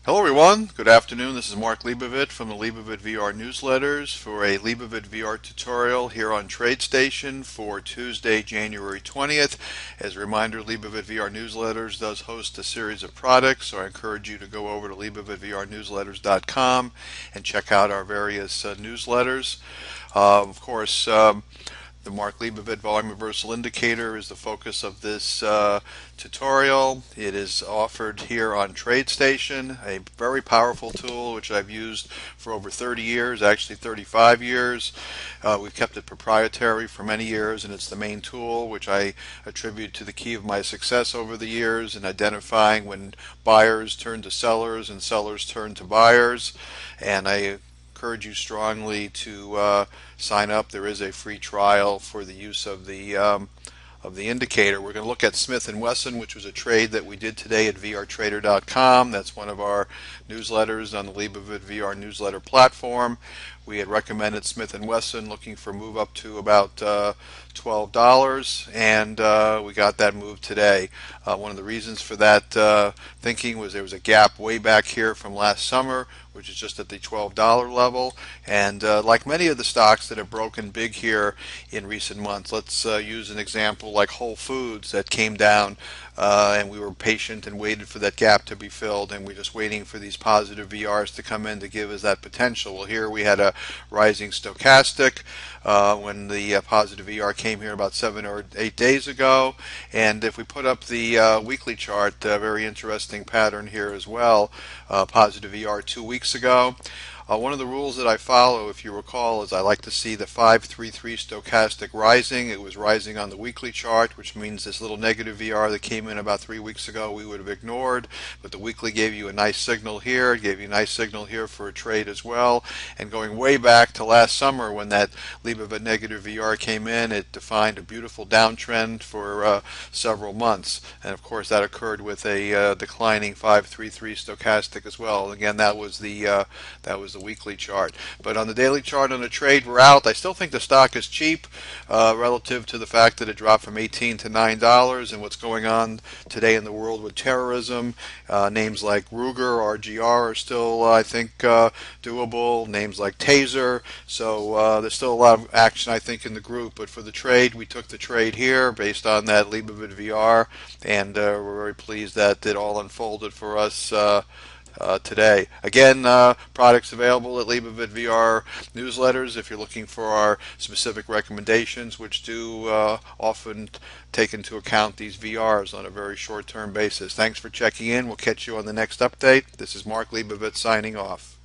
Hello everyone, good afternoon. This is Mark Leibovit from the Leibovit VR newsletters for a Leibovit VR tutorial here on Tradestation for Tuesday, January 20th. As a reminder, Leibovit VR newsletters does host a series of products, so I encourage you to go over to leibovitvrnewsletters.com and check out our various newsletters. Of course, the Mark Leibovit volume reversal indicator is the focus of this tutorial. It is offered here on Tradestation, a very powerful tool which I've used for over 30 years, actually 35 years. We've kept it proprietary for many years, and it's the main tool which I attribute to the key of my success over the years in identifying when buyers turn to sellers and sellers turn to buyers. And I encourage you strongly to sign up. There is a free trial for the use of the indicator. We're going to look at Smith & Wesson, which was a trade that we did today at vrtrader.com. That's one of our newsletters on the Leibovit VR newsletter platform. We had recommended Smith & Wesson, looking for a move up to about $12, and we got that move today. One of the reasons for that thinking was there was a gap way back here from last summer, which is just at the $12 level. And like many of the stocks that have broken big here in recent months, let's use an example like Whole Foods that came down, and we were patient and waited for that gap to be filled, and we're just waiting for these positive VRs to come in to give us that potential. Well, here we had a rising stochastic when the positive VR came here about 7 or 8 days ago. And if we put up the weekly chart, very interesting pattern here as well. Positive VR 2 weeks ago. One of the rules that I follow, if you recall, is I like to see the 533 stochastic rising. It was rising on the weekly chart, which means this little negative VR that came in about 3 weeks ago we would have ignored, but the weekly gave you a nice signal here. It gave you a nice signal here for a trade as well. And going way back to last summer when that Leibovit negative VR came in, it defined a beautiful downtrend for several months. And of course that occurred with a declining 533 stochastic as well. Again, that was the weekly chart. But on the daily chart on the trade route, I still think the stock is cheap relative to the fact that it dropped from $18 to $9, and what's going on today in the world with terrorism. Names like Ruger, RGR are still, I think, doable. Names like Taser. So there's still a lot of action, I think, in the group. But for the trade, we took the trade here based on that Leibovit VR, and we're very pleased that it all unfolded for us today. Again, products available at Leibovit VR newsletters if you're looking for our specific recommendations, which do often take into account these VRs on a very short-term basis. Thanks for checking in. We'll catch you on the next update. This is Mark Leibovit signing off.